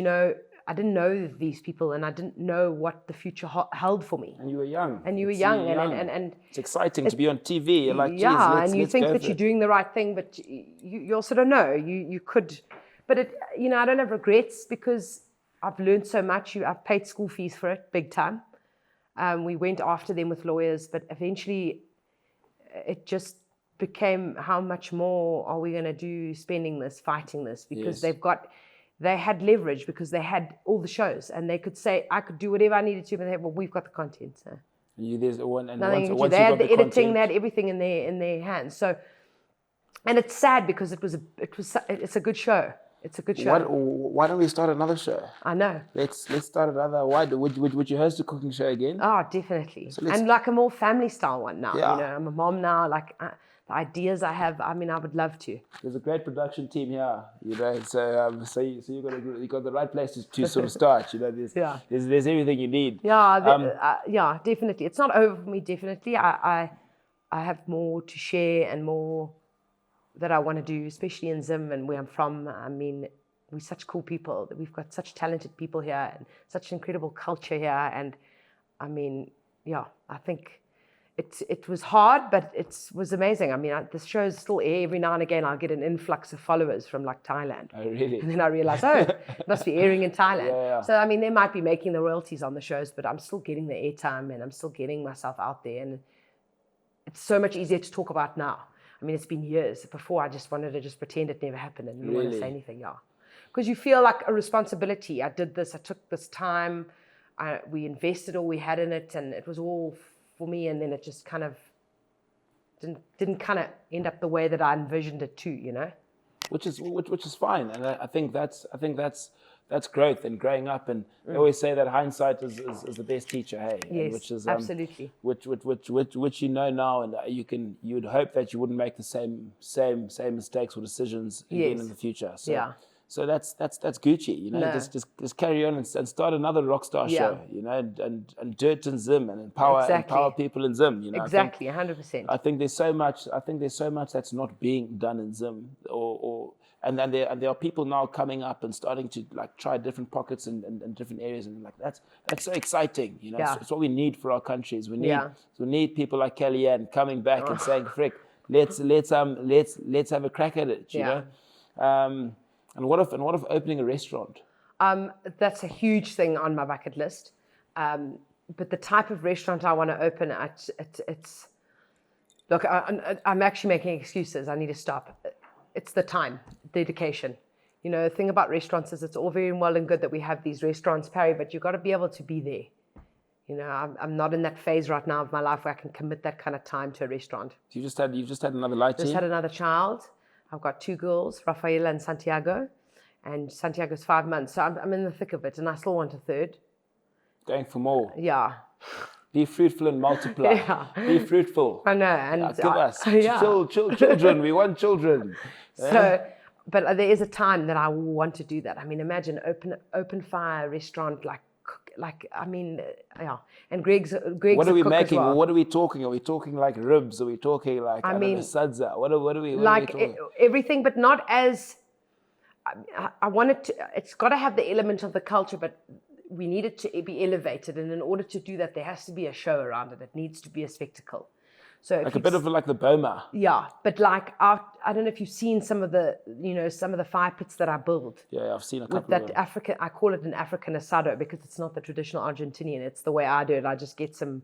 I didn't know these people, and I didn't know what the future held for me. And you were young. And it's exciting to be on TV. You're like, and you think that you're doing the right thing, but you also don't know. You could, but I don't have regrets because I've learned so much. I've paid school fees for it, big time. We went after them with lawyers, but eventually it just became, how much more are we going to do spending this, fighting this? Because they had leverage because they had all the shows, and they could say, I could do whatever I needed to, but we've got the content. So they had the editing, they had everything in their hands. So, and it's sad because it's a good show. It's a good show. Why don't we start another show? I know. Let's start another. Why would you host a cooking show again? Oh, definitely. And like a more family style one now. Yeah. I'm a mom now. Like the ideas I have, I would love to. There's a great production team here. So you got the right place to sort of start. There's everything you need. Yeah, definitely. It's not over for me. Definitely, I have more to share and more that I want to do, especially in Zim and where I'm from. We're such cool people. We've got such talented people here and such incredible culture here. And I think it was hard, but it was amazing. The shows still air. Every now and again, I'll get an influx of followers from like Thailand. Oh, really? And then I realize, it must be airing in Thailand. Yeah. So, they might be making the royalties on the shows, but I'm still getting the airtime and I'm still getting myself out there. And it's so much easier to talk about now. It's been years. Before, I just wanted to pretend it never happened and didn't want to say anything, because you feel like a responsibility. I did this. I took this time. We invested all we had in it, and it was all for me. And then it just kind of didn't kind of end up the way that I envisioned it to, Which is fine, and I think that's growth and growing up. And they always say that hindsight is the best teacher, hey? Yes, which is absolutely. Which now, and you would hope that you wouldn't make the same mistakes or decisions again in the future. So that's Gucci, just carry on and start another rockstar show, and do it in Zim and empower people in Zim, Exactly, 100%. I think there's so much that's not being done in Zim, and there are people now coming up and starting to like try different pockets and different areas, and like that's so exciting, It's what we need for our countries. We need people like Callie-Anne coming back and saying, "Frick, let's have a crack at it," you know. And what if opening a restaurant? That's a huge thing on my bucket list. But the type of restaurant I want to open, it's look, I'm actually making excuses. I need to stop. It's the time, dedication. The thing about restaurants is it's all very well and good that we have these restaurants, Pari, but you've got to be able to be there. I'm not in that phase right now of my life where I can commit that kind of time to a restaurant. You've just had another light. Just had another child. I've got 2 girls, Rafaela and Santiago, and Santiago's 5 months. So I'm in the thick of it, and I still want a third. Going for more. Yeah. Be fruitful and multiply. Yeah. Be fruitful. I know. And give us children. We want children. So, but there is a time that I want to do that. Imagine open fire restaurant, like like, I mean, yeah. And Greg's What are a we cook making? as well. What are we talking? Are we talking like ribs? Are we talking like, I mean, sadza? What are we like talking? everything, but not as, I want it to, it's got to have the element of the culture, but we need it to be elevated. And in order to do that, there has to be a show around it. It needs to be a spectacle. So like a bit of like the Boma. Yeah, but like I don't know if you've seen some of the fire pits that I build. Yeah, I've seen a couple with that of them. African, I call it an African asado because it's not the traditional Argentinian. It's the way I do it. I just get some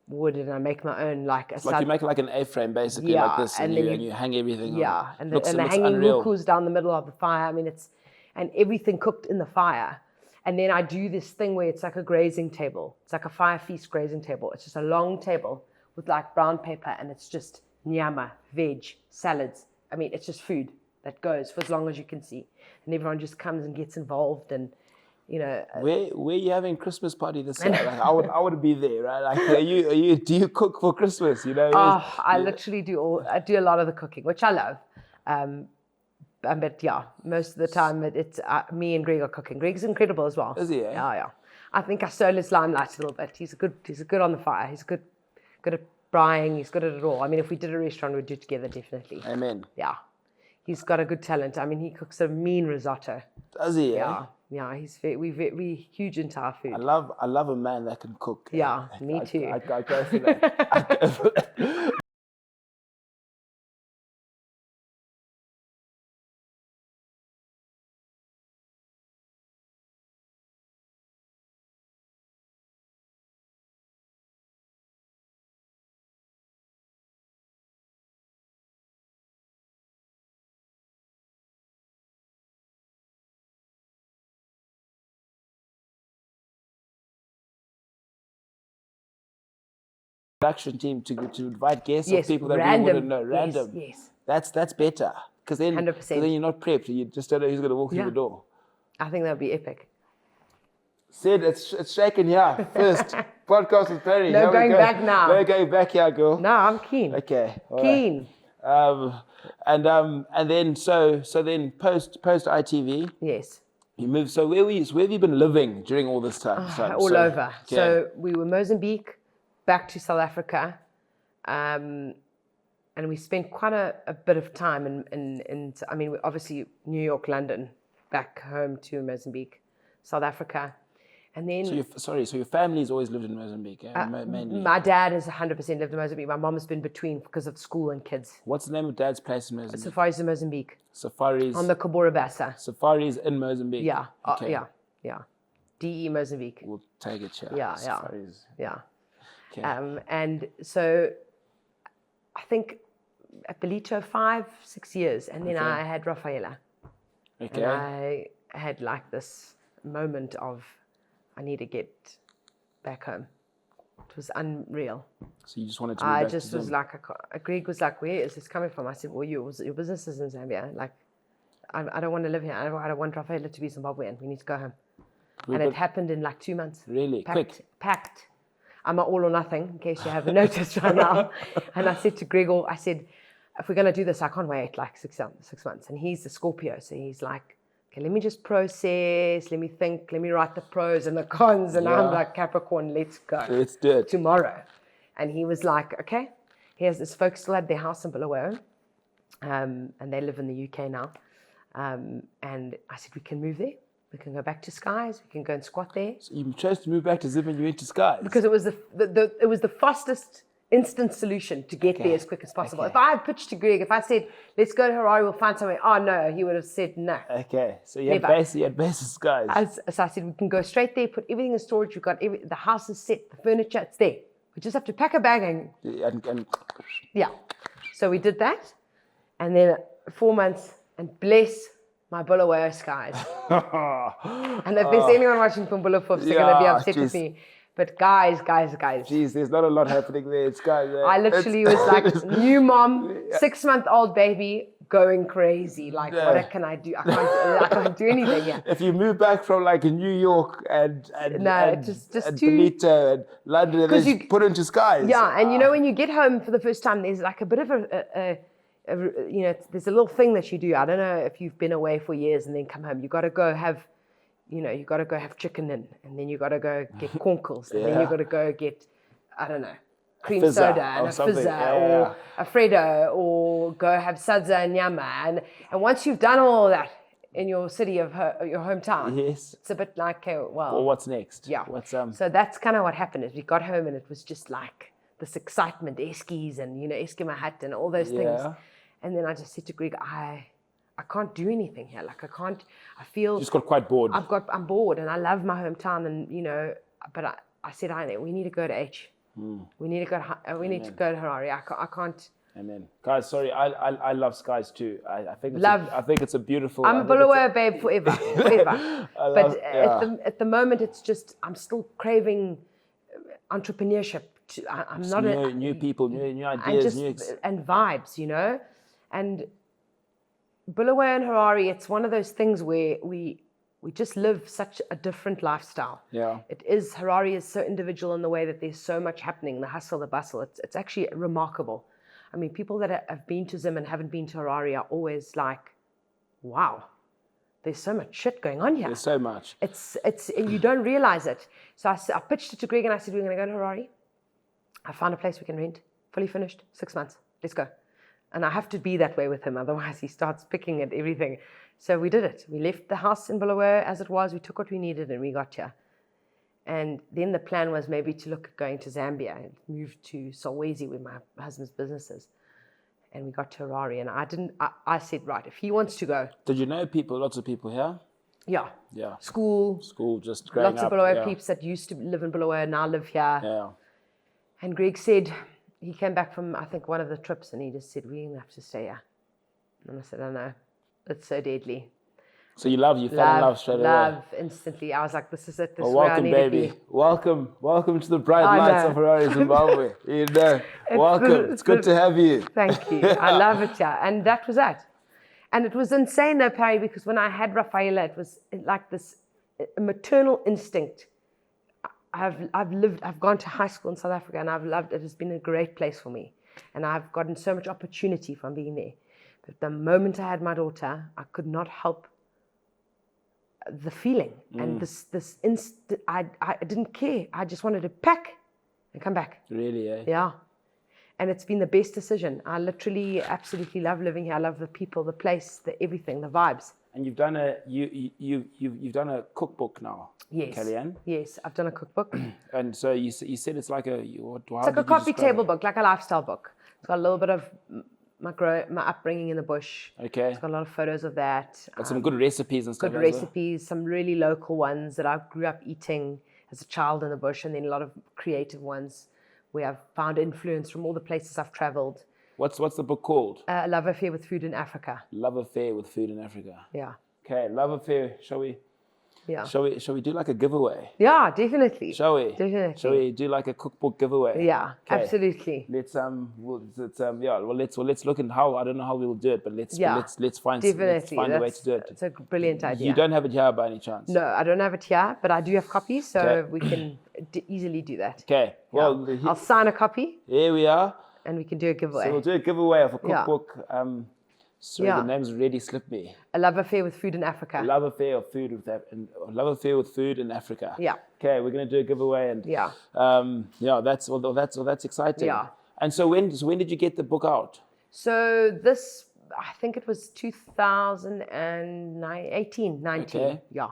wood and I make my own like asado. Like you make like an A-frame basically, like this, and you hang everything on. Yeah, and the hanging hukus down the middle of the fire. I mean, and everything cooked in the fire. And then I do this thing where it's like a grazing table. It's like a fire feast grazing table. It's just a long table with like brown paper, and it's just nyama, veg, salads. I mean, it's just food that goes for as long as you can see. And everyone just comes and gets involved, and you know. Where are you having Christmas party this year? Like, I would be there, right? Like, do you cook for Christmas? You know. I literally do I do a lot of the cooking, which I love. But yeah, most of the time it's me and Greg are cooking. Greg's incredible as well. Is he? Eh? Yeah. I think I stole his limelight a little bit. He's good on the fire. He's good at frying. He's good at it all. I mean, if we did a restaurant, we'd do it together definitely. Amen. Yeah, he's got a good talent. I mean, he cooks a mean risotto. Does he? Yeah. Yeah, we huge into our food. I love a man that can cook. Yeah, me too. I go for that. Production team to invite guests or people that we wouldn't know. Random. Yes. That's better. Because then, 100%. then you're not prepped. You just don't know who's going to walk through the door. I think that would be epic. Sid, it's shaking here. First podcast with Pari. No going back now. No going back here, girl. No, I'm keen. Okay. Keen. Right. And then so then post ITV. Yes. You moved. So where have you been living during all this time? All over. Okay. So we were Mozambique, back to South Africa, and we spent quite a bit of time in I mean, obviously New York, London, back home to Mozambique, South Africa, and then. So your family's always lived in Mozambique, mainly. My dad has 100% lived in Mozambique. My mom has been between because of school and kids. What's the name of Dad's place in Mozambique? Safaris in Mozambique. Safaris. On the Cabora Bassa. Safaris in Mozambique. Yeah. Okay. Yeah. DE Mozambique. We'll take it here. Yeah. Safaris. Yeah. Okay. And so I think at Belito 5-6 years, and then I had Rafaela. Okay. And I had like this moment of I need to get back home. It was unreal. So you just wanted to move back I just to was like, Greg was like, where is this coming from? I said, well, your business is in Zambia. Like, I don't want to live here. I don't want Rafaela to be Zimbabwean. We need to go home. And it happened in like 2 months. Really? Quick? Packed. I'm an all or nothing, in case you haven't noticed right now. And I said to Gregor, I said, if we're going to do this, I can't wait like 6 months. And he's the Scorpio. So he's like, okay, let me just process, let me think, let me write the pros and the cons. And I'm like, Capricorn, let's go. Let's do it. Tomorrow. And he was like, okay. This folks still had their house in Bulawayo. And they live in the UK now. And I said, we can move there. We can go back to Skies. We can go and squat there. So you chose to move back to Zim and you went to Skies? Because it was the fastest instant solution to get there as quick as possible. Okay. If I had pitched to Greg, if I said, let's go to Harare, we'll find somewhere. Oh, no, he would have said no. Okay, so you had base at Skies. So I said, we can go straight there, put everything in storage. We've got the house is set, the furniture, it's there. We just have to pack a bag and yeah. So we did that. And then 4 months, and bless my Bulawayo Skies. And if there's anyone watching from Bulafufs, they're going to be upset with me. But guys. Jeez, there's not a lot happening there. It's Skies. I literally was like, new mom, 6-month-old baby, going crazy. Like, what can I do? I can't do anything. Yeah. If you move back from like New York and just Benito and London, and then you put into Skies. Yeah, and you know when you get home for the first time, there's like a bit of there's a little thing that you do. I don't know if you've been away for years and then come home. You got to go have you got to go have chicken in, and then you got to go get konkels, and then you got to go get, I don't know, cream soda and a fizzer or a Freddo, or go have sadza and nyama. And once you've done all that in your city of your hometown, it's a bit like, well, what's next? Yeah. So that's kind of what happened. Is we got home and it was just like this excitement, Eskies and, Eskimo hat and all those things. And then I just said to Greg, I can't do anything here. Like I feel... You just got quite bored. I'm bored and I love my hometown and, but I said, we need to go to H. We need to go to, Harare. I can't... Amen. Guys, sorry, I love skies too. I think it's a beautiful... I'm a Bulawayo babe forever. But at the moment, it's just, I'm still craving entrepreneurship. I'm not new people, new ideas, and vibes, And Bulawayo and Harare, it's one of those things where we just live such a different lifestyle. Yeah. Harare is so individual in the way that there's so much happening, the hustle, the bustle. It's actually remarkable. I mean, people that have been to Zim and haven't been to Harare are always like, wow, there's so much shit going on here. There's so much. It's you don't realize it. So I pitched it to Greg and I said, we're going to go to Harare. I found a place we can rent, fully finished, 6 months. Let's go. And I have to be that way with him, otherwise he starts picking at everything. So we did it. We left the house in Bulawayo as it was. We took what we needed and we got here. And then the plan was maybe to look at going to Zambia and move to Solwezi where my husband's business is. And we got to Harare and I said, right, if he wants to go. Did you know lots of people here? Yeah. Yeah. School, just growing up. Lots of Bulawayo peeps that used to live in Bulawayo now live here. Yeah. And Greg said, he came back from, I think, one of the trips and he just said, we're going to have to stay here. And I said, I know, it's so deadly. So you fell in love straight away. Love instantly. I was like, this is it. This is welcome, where I need baby. to be. Welcome to the bright lights of Harare, Zimbabwe. Welcome. It's good to have you. Thank you. I love it, yeah. And that was that. And it was insane though, Pari, because when I had Rafaela, it was like this maternal instinct. I've gone to high school in South Africa and I've loved it. It has been a great place for me. And I've gotten so much opportunity from being there. But the moment I had my daughter, I could not help the feeling. And I didn't care. I just wanted to pack and come back. Really, eh? Yeah. And it's been the best decision. I literally absolutely love living here. I love the people, the place, the everything, the vibes. And you've done you've done a cookbook now. Yes. Kelly-Anne? Yes, I've done a cookbook. And so you said it's like it's like a coffee table book, like a lifestyle book. It's got a little bit of my upbringing in the bush. Okay. It's got a lot of photos of that. Got some good recipes and stuff. Good recipes, some really local ones that I grew up eating as a child in the bush, and then a lot of creative ones where I've found influence from all the places I've traveled. What's the book called? Love Affair with Food in Africa. Love Affair with Food in Africa. Yeah. Okay, Love Affair. Shall we? Yeah. Shall we do like a giveaway? Yeah, definitely. Shall we? Definitely. Shall we do like a cookbook giveaway? Yeah, okay. Absolutely. Let's let's look at how, I don't know how we'll do it, but let's find a way to do it. It's a brilliant idea. You don't have it here by any chance? No, I don't have it here, but I do have copies, so we can easily do that. Okay. Well, I'll sign a copy. Here we are. And we can do a giveaway. So we'll do a giveaway of a cookbook. Sorry, the name's already slipped me. A Love Affair with Food in Africa. Love Affair with Food in Africa. Yeah. Okay, we're gonna do a giveaway and that's exciting. Yeah. And so when did you get the book out? So this, I think it was 2018, 19. Okay. Yeah.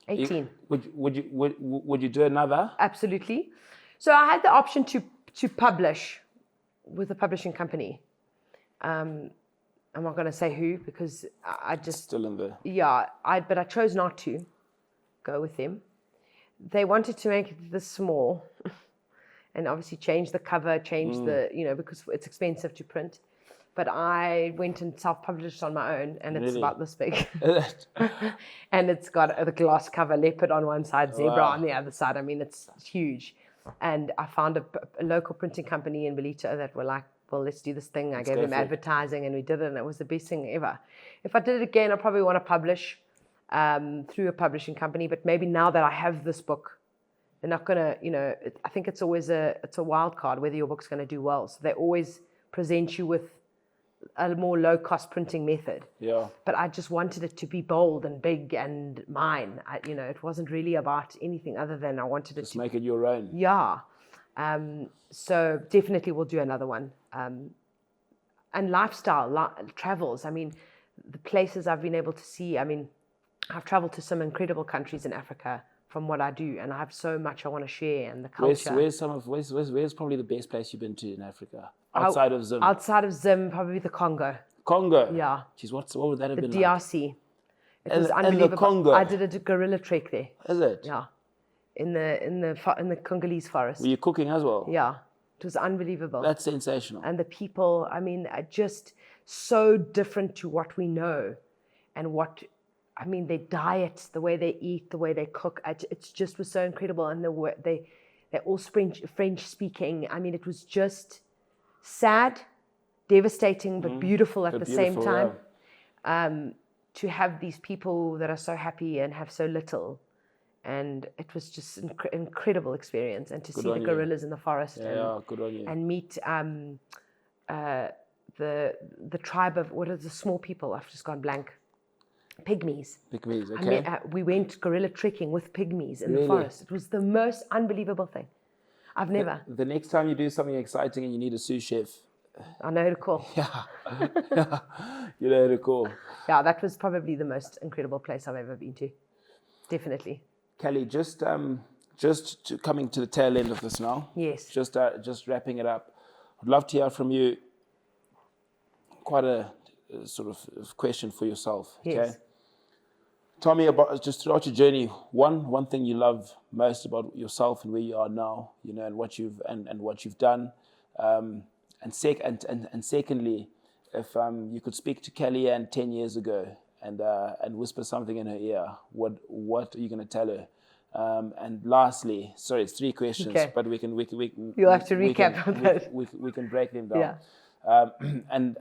18. Would you do another? Absolutely. So I had the option to publish with a publishing company. I'm not going to say who because I just... Still in there. Yeah, but I chose not to go with them. They wanted to make it this small and obviously change the cover, because it's expensive to print. But I went and self-published on my own and it's about this big. And it's got the glass cover, leopard on one side, zebra on the other side. I mean, it's huge. And I found a local printing company in Belito that were like, well, let's do this thing. I gave them advertising and we did it and it was the best thing ever. If I did it again, I probably want to publish through a publishing company, but maybe now that I have this book, they're not going to, I think it's always a wild card whether your book's going to do well. So they always present you with a more low-cost printing method. Yeah. But I just wanted it to be bold and big and mine. It wasn't really about anything other than I wanted it Just to make it your own. Yeah. So definitely we'll do another one. And lifestyle, travels. I mean, the places I've been able to see. I mean, I've traveled to some incredible countries in Africa from what I do, and I have so much I want to share, and the culture. Where's probably the best place you've been to in Africa outside of Zim? Outside of Zim, probably the Congo. Congo. Yeah. Jeez, what would that have been The like? DRC. It was unbelievable. The Congo. I did a guerrilla trek there. Is it? Yeah. In the Congolese forest. Were you cooking as well? Yeah. It was unbelievable. That's sensational. And the people, I mean, are just so different to what we know, and their diet, the way they eat, the way they cook, it just was so incredible. And they're all French speaking. I mean, it was just sad, devastating, but beautiful at the same time. Yeah. To have these people that are so happy and have so little. And it was just an incredible experience. And to see the gorillas in the forest good on you. and meet the tribe of, what are the small people? I've just gone blank. Pygmies. Pygmies, okay. We went gorilla trekking with pygmies in the forest. It was the most unbelievable thing. I've never. The next time you do something exciting and you need a sous chef. I know who to call. Yeah. You know who to call. Yeah, that was probably the most incredible place I've ever been to. Definitely. Kelly, just coming to the tail end of this now. Yes. Just wrapping it up. I'd love to hear from you quite a sort of question for yourself. Okay. Yes. Tell me about, just throughout your journey, one thing you love most about yourself and where you are now, and what you've done. And secondly, if you could speak to Callie-Anne 10 years ago and whisper something in her ear, what are you going to tell her? And lastly, sorry, it's 3 questions, okay. But we you'll have to recap on that. We can break them down. Yeah. And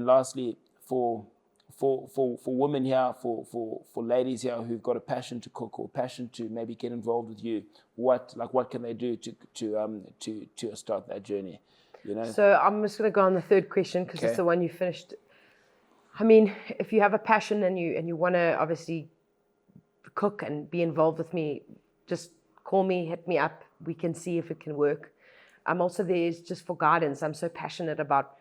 lastly, for women here, for ladies here who've got a passion to cook or passion to maybe get involved with you, what can they do to start that journey? So I'm just going to go on the 3rd question because it's the one you finished. I mean, if you have a passion and you want to obviously cook and be involved with me, just call me, hit me up. We can see if it can work. I'm also there just for guidance. I'm so passionate about,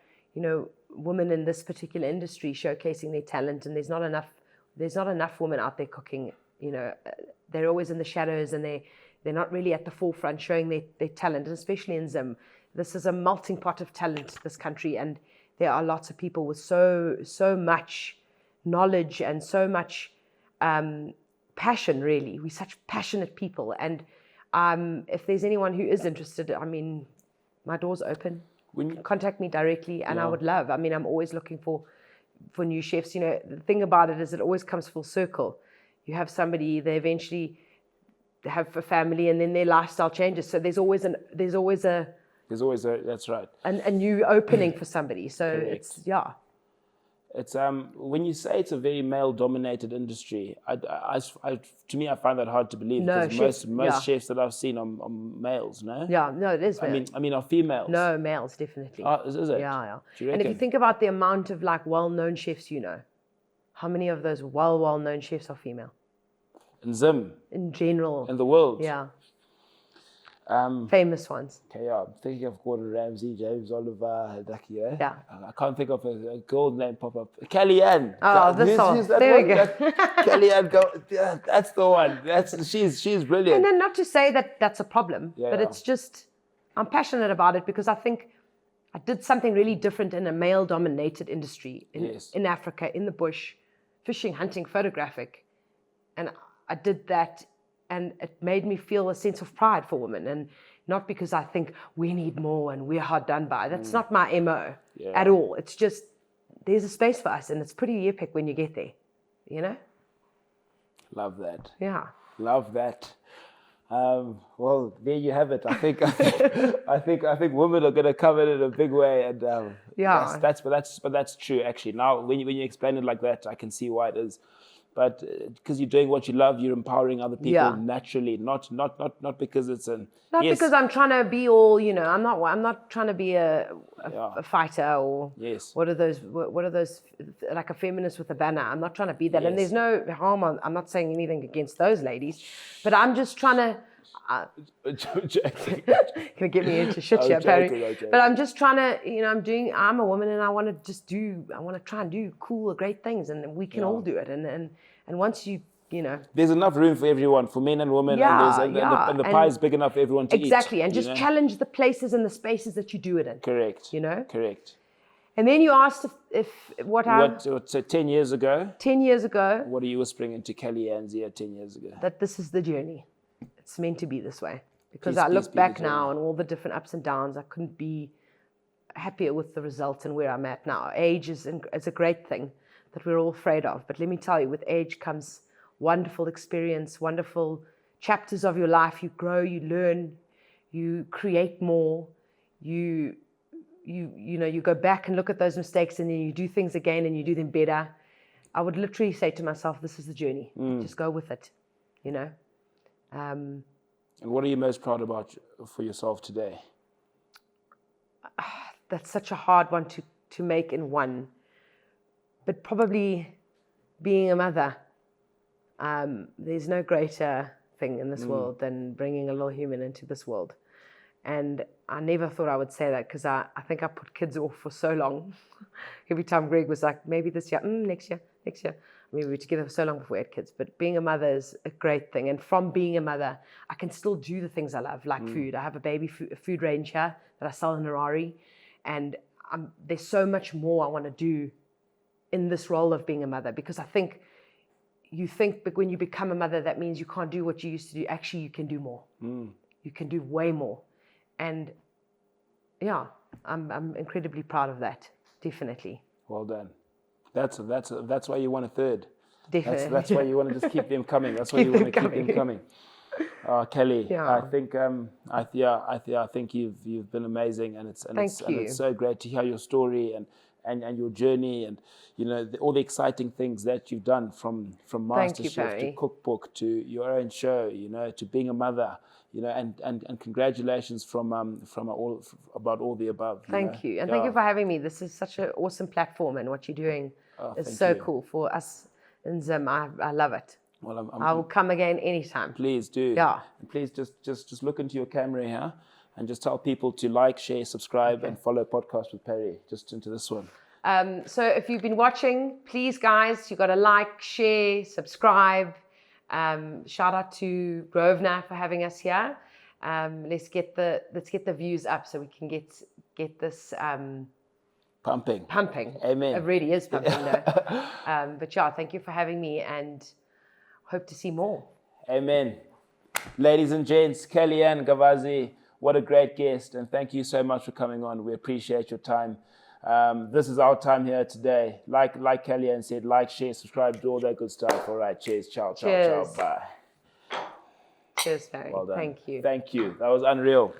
women in this particular industry showcasing their talent, and there's not enough women out there cooking. They're always in the shadows, and they're not really at the forefront showing their talent, and especially in Zim. This is a melting pot of talent, this country, and there are lots of people with so much knowledge and so much passion, really. We're such passionate people, and if there's anyone who is interested, I mean, my door's open. Contact me directly, and I would love. I mean, I'm always looking for new chefs. The thing about it is it always comes full circle. You have somebody, they eventually have a family, and then their lifestyle changes. So there's always a that's right. A new opening for somebody. So correct. It's It's when you say it's a very male-dominated industry, to me I find that hard to believe, because most chefs that I've seen are males, no? Yeah, no, it is males. I mean, are females? No, males definitely. Is it? Yeah. Do you reckon? And if you think about the amount of well-known chefs, how many of those well-known chefs are female? In Zim? In general. In the world? Yeah. Famous ones. Okay, yeah. I'm thinking of Gordon Ramsay, James Oliver, Ducky, eh? Yeah. I can't think of a girl's name pop up. Callie-Anne. Oh, who's that there one? We go. Callie-Anne, that's the one. She's brilliant. And then not to say that that's a problem, but it's just, I'm passionate about it because I think I did something really different in a male-dominated industry in Africa, in the bush, fishing, hunting, photographic. And I did that, and it made me feel a sense of pride for women, and not because I think we need more and we're hard done by. That's not my MO at all. It's just there's a space for us, and it's pretty epic when you get there, Love that. Yeah. Love that. Well, there you have it. I think women are going to come in a big way, and that's true actually. Now, when you explain it like that, I can see why it is. but because you're doing what you love, you're empowering other people naturally, not because it's an... Not because I'm trying to be all, I'm not trying to be a fighter or what are those like a feminist with a banner. I'm not trying to be that. And there's no harm I'm not saying anything against those ladies, but I'm just trying to gonna get me into shit here, Pari. But I'm just trying to, I'm a woman and I want to try and do cool, great things, and we can all do it. And once you there's enough room for everyone, for men and women, and the pie is big enough for everyone to eat. Exactly, and just challenge the places and the spaces that you do it in. Correct. Correct. And then you asked so 10 years ago. 10 years ago. What are you whispering into Callie-Anne's ear 10 years ago? That this is the journey. It's meant to be this way. Because I look back now and all the different ups and downs, I couldn't be happier with the results and where I'm at now. Age is a great thing that we're all afraid of. But let me tell you, with age comes wonderful experience, wonderful chapters of your life. You grow, you learn, you create more. You go back and look at those mistakes, and then you do things again and you do them better. I would literally say to myself, this is the journey. Just go with it, And what are you most proud about for yourself today? That's such a hard one to make in one. But probably being a mother. There's no greater thing in this world than bringing a little human into this world. And I never thought I would say that, because I think I put kids off for so long. Every time Greg was like, maybe this year, next year. I mean, we were together for so long before we had kids. But being a mother is a great thing. And from being a mother, I can still do the things I love, like food. I have a baby food range here that I sell in Harare. And there's so much more I want to do in this role of being a mother, because I think but when you become a mother, that means you can't do what you used to do. Actually, you can do more. You can do way more. And I'm incredibly proud of that. Definitely. Well done. That's why you want a third. Definitely. That's why you want to just keep them coming. That's why you want to keep them coming. Kelly, I think you've been amazing, and it's so great to hear your story and your journey, and all the exciting things that you've done from MasterChef to cookbook to your own show, to being a mother, and congratulations from about all the above. Thank you, and thank you for having me. This is such an awesome platform, and what you're doing is so cool for us in Zim. I love it. Well, I will come again anytime. Please do. Yeah. And please just look into your camera here and just tell people to like, share, subscribe, and follow Podcast with Pari. Just into this one. So if you've been watching, please, guys, you got to like, share, subscribe. Shout out to Grosvenor for having us here. Let's get the views up so we can get this pumping. Amen. It really is pumping, though. But thank you for having me, and hope to see more. Amen. Ladies and gents, Callie-Anne, Gavazzi, what a great guest, and thank you so much for coming on. We appreciate your time. This is our time here today. Like Callie-Anne said, like, share, subscribe, do all that good stuff. All right, cheers, ciao, bye. Cheers, Pari. Well done. Thank you. Thank you. That was unreal.